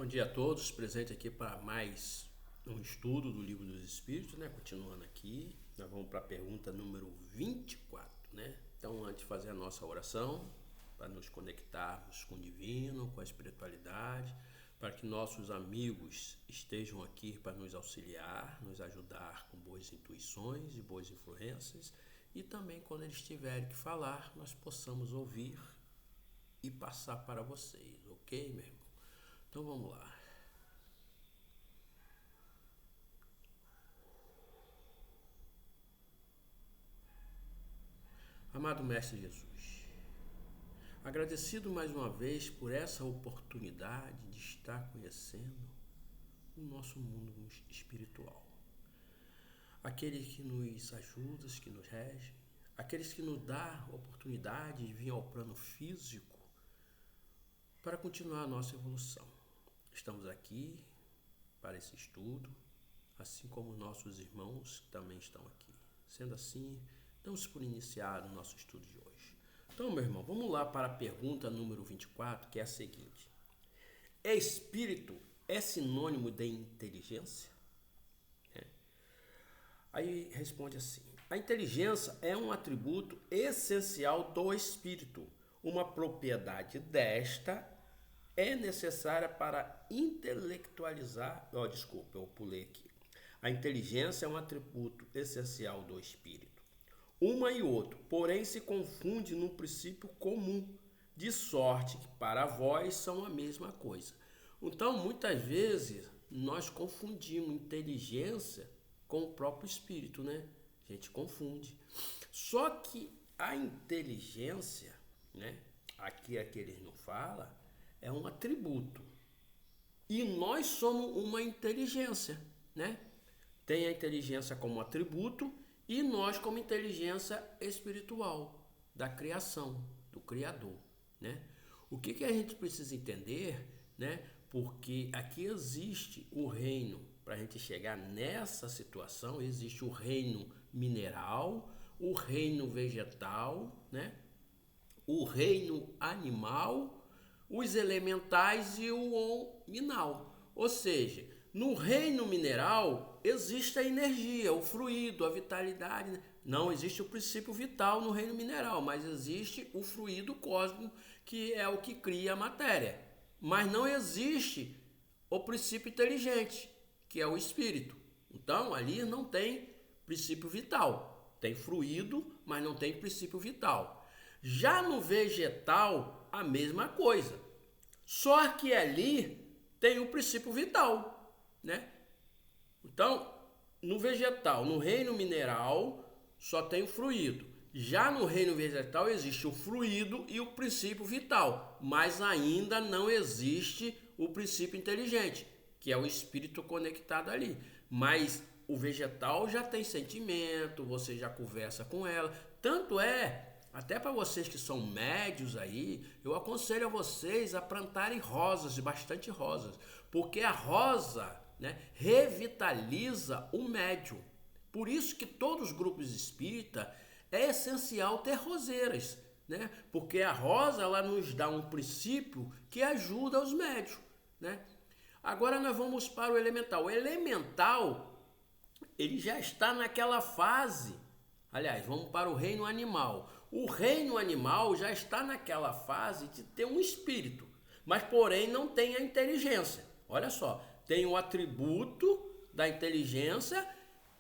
Bom dia a todos, presente aqui para mais um estudo do Livro dos Espíritos, né? Continuando aqui, nós vamos para a pergunta número 24, né? Então, antes de fazer a nossa oração, para nos conectarmos com o divino, com a espiritualidade, para que nossos amigos estejam aqui para nos auxiliar, nos ajudar com boas intuições e boas influências, e também quando eles tiverem que falar, nós possamos ouvir e passar para vocês, ok, meu irmão? Então vamos lá. Amado Mestre Jesus, agradecido mais uma vez por essa oportunidade de estar conhecendo o nosso mundo espiritual. Aqueles que nos ajudam, que nos regem, aqueles que nos dão a oportunidade de vir ao plano físico para continuar a nossa evolução. Estamos aqui para esse estudo, assim como nossos irmãos também estão aqui. Sendo assim, damos por iniciado o nosso estudo de hoje. Então, meu irmão, vamos lá para a pergunta número 24, que é a seguinte. Espírito é sinônimo de inteligência? Aí responde assim. A inteligência é um atributo essencial do espírito. Uma propriedade desta é necessária para intelectualizar... desculpa, eu pulei aqui. A inteligência é um atributo essencial do espírito. Uma e outro, porém, se confunde num princípio comum, de sorte que para vós são a mesma coisa. Então, muitas vezes, nós confundimos inteligência com o próprio espírito, né? A gente confunde. Só que a inteligência, né? Aqui é que eles não falam, é um atributo. E nós somos uma inteligência, né? Tem a inteligência como atributo e nós como inteligência espiritual da criação, do Criador, né? O que a gente precisa entender, né? Porque aqui existe o reino, para a gente chegar nessa situação, existe o reino mineral, o reino vegetal, né? O reino animal, os elementais e o hominal. Ou seja, no reino mineral existe a energia, o fluido, a vitalidade. Não existe o princípio vital no reino mineral, mas existe o fluido cósmico, que é o que cria a matéria. Mas não existe o princípio inteligente, que é o espírito. Então, ali não tem princípio vital. Tem fluido, mas não tem princípio vital. Já no vegetal, a mesma coisa. Só que ali tem o princípio vital, né? Então, no vegetal, no reino mineral, só tem o fluido. Já no reino vegetal existe o fluido e o princípio vital, mas ainda não existe o princípio inteligente, que é o espírito conectado ali. Mas o vegetal já tem sentimento, você já conversa com ela. Tanto é, até para vocês que são médios aí, eu aconselho a vocês a plantarem rosas, bastante rosas, porque a rosa, né, revitaliza o médium. Por isso que todos os grupos espírita é essencial ter roseiras, né? Porque a rosa ela nos dá um princípio que ajuda os médios, né? Agora nós vamos para o elemental. O elemental, ele já está naquela fase. Aliás, vamos para o reino animal. O reino animal já está naquela fase de ter um espírito, mas porém não tem a inteligência. Olha só, tem o atributo da inteligência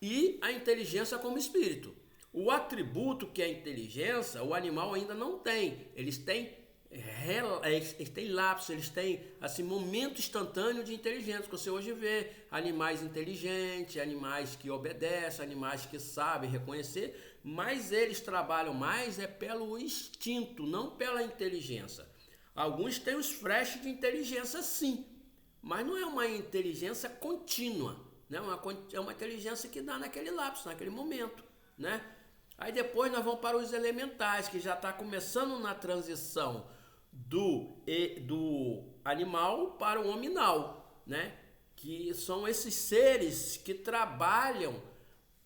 e a inteligência como espírito. O atributo que é a inteligência, o animal ainda não tem. Eles têm lapsos, eles têm assim, momento instantâneo de inteligência, que você hoje vê animais inteligentes, animais que obedecem, animais que sabem reconhecer, mas eles trabalham mais pelo instinto, não pela inteligência. Alguns têm os flashes de inteligência sim, mas não é uma inteligência contínua, né? É uma inteligência que dá naquele lapso, naquele momento, né? Aí depois nós vamos para os elementais, que já está começando na transição do animal para o hominal, né? Que são esses seres que trabalham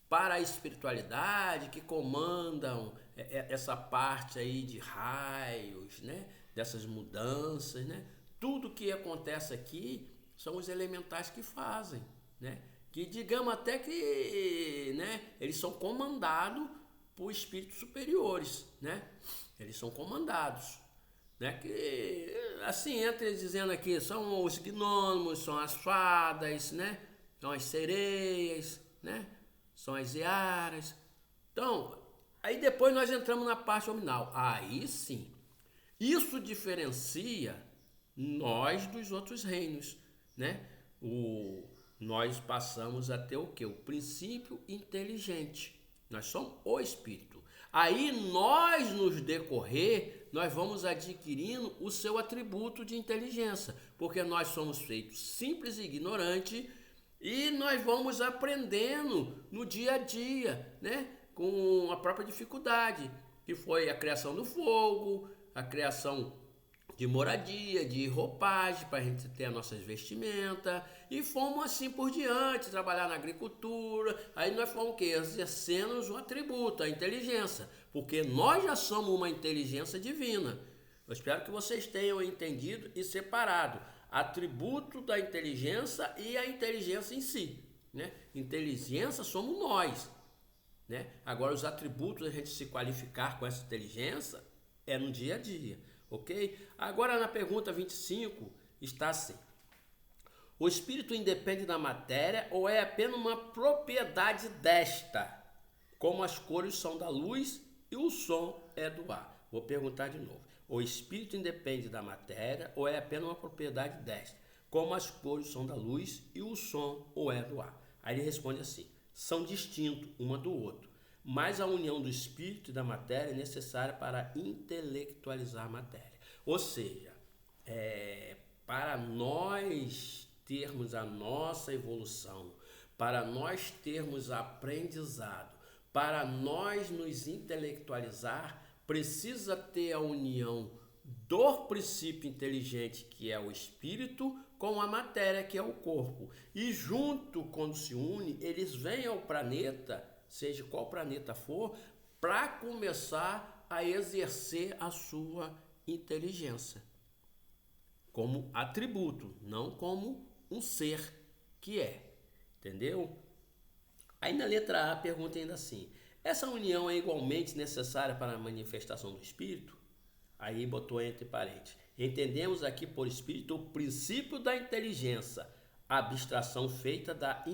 para a espiritualidade, que comandam essa parte aí de raios, né? Dessas mudanças, né? Tudo que acontece aqui são os elementais que fazem, né? Que digamos até que, né, eles são comandados por espíritos superiores, né? Eles são comandados, né? Que assim entra dizendo aqui, são os gnômos, são as fadas, né? São as sereias, né? São as iaras. Então, aí depois nós entramos na parte nominal. Aí sim, isso diferencia nós dos outros reinos, né? Nós passamos a ter o quê? O princípio inteligente. Nós somos o espírito. Aí nós, nos decorrer, nós vamos adquirindo o seu atributo de inteligência, porque nós somos feitos simples e ignorantes e nós vamos aprendendo no dia a dia, né? Com a própria dificuldade, que foi a criação do fogo, a criação de moradia, de roupagem, para a gente ter as nossas vestimentas, e fomos assim por diante, trabalhar na agricultura. Aí nós fomos o quê? Exercendo um atributo, a inteligência, porque nós já somos uma inteligência divina. Eu espero que vocês tenham entendido e separado atributo da inteligência e a inteligência em si, né? Inteligência somos nós, né? Agora os atributos, a gente se qualificar com essa inteligência é no dia a dia. Ok? Agora na pergunta 25 está assim: o espírito independe da matéria ou é apenas uma propriedade desta, como as cores são da luz e o som é do ar? Vou perguntar de novo. O espírito independe da matéria ou é apenas uma propriedade desta, como as cores são da luz e o som ou é do ar? Aí ele responde assim: são distintos uma do outro, mas a união do espírito e da matéria é necessária para intelectualizar a matéria. Ou seja, para nós termos a nossa evolução, para nós termos aprendizado, para nós nos intelectualizar, precisa ter a união do princípio inteligente, que é o espírito, com a matéria, que é o corpo. E junto, quando se une, eles vêm ao planeta, seja qual planeta for, para começar a exercer a sua inteligência como atributo, não como um ser que é. Entendeu? Aí na letra A pergunta ainda assim: essa união é igualmente necessária para a manifestação do espírito? Aí botou entre parênteses: entendemos aqui por espírito o princípio da inteligência, a abstração feita da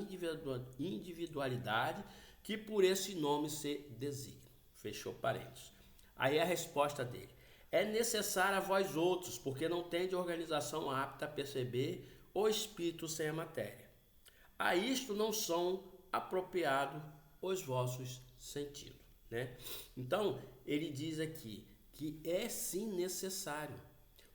individualidade que por esse nome se designa. Fechou parênteses. Aí a resposta dele: é necessário a vós outros, porque não tende organização apta a perceber o espírito sem a matéria. A isto não são apropriados os vossos sentidos, né? Então, ele diz aqui que é sim necessário,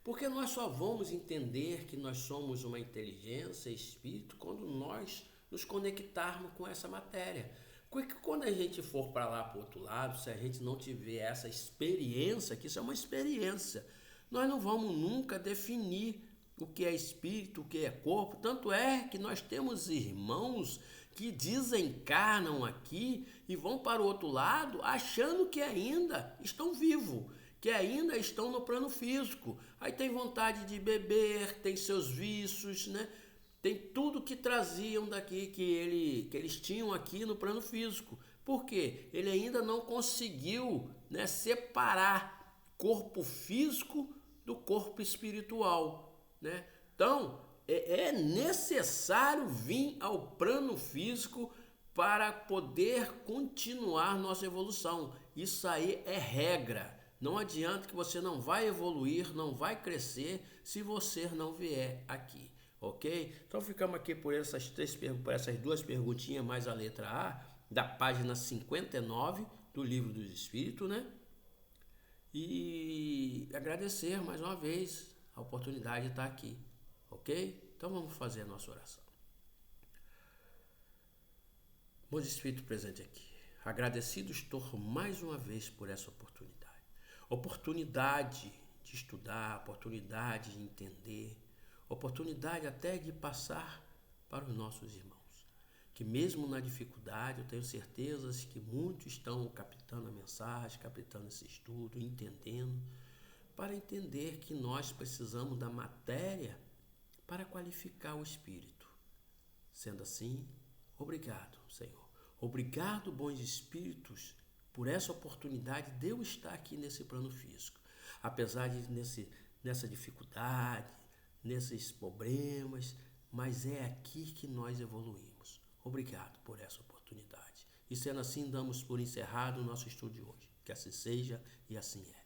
porque nós só vamos entender que nós somos uma inteligência, espírito, quando nós nos conectarmos com essa matéria. Porque quando a gente for para lá, para o outro lado, se a gente não tiver essa experiência, que isso é uma experiência, nós não vamos nunca definir o que é espírito, o que é corpo. Tanto é que nós temos irmãos que desencarnam aqui e vão para o outro lado achando que ainda estão vivos, que ainda estão no plano físico. Aí tem vontade de beber, tem seus vícios, né? Tem tudo que traziam daqui, que eles tinham aqui no plano físico. Por quê? Ele ainda não conseguiu, né, separar corpo físico do corpo espiritual, né? Então, é necessário vir ao plano físico para poder continuar nossa evolução. Isso aí é regra. Não adianta que você não vai evoluir, não vai crescer se você não vier aqui. Ok? Então ficamos aqui por essas duas perguntinhas mais a letra A, da página 59 do Livro dos Espíritos, né? E agradecer mais uma vez a oportunidade de estar aqui. Ok? Então vamos fazer a nossa oração. Bons Espíritos presentes aqui, agradecido estou mais uma vez por essa oportunidade. Oportunidade de estudar, oportunidade de entender, oportunidade até de passar para os nossos irmãos, que mesmo na dificuldade, eu tenho certeza que muitos estão captando a mensagem, captando esse estudo, entendendo, para entender que nós precisamos da matéria para qualificar o espírito. Sendo assim, obrigado, Senhor. Obrigado, bons espíritos, por essa oportunidade de eu estar aqui nesse plano físico. Apesar de nessa dificuldade, nesses problemas, mas é aqui que nós evoluímos. Obrigado por essa oportunidade. E sendo assim, damos por encerrado o nosso estudo de hoje. Que assim seja e assim é.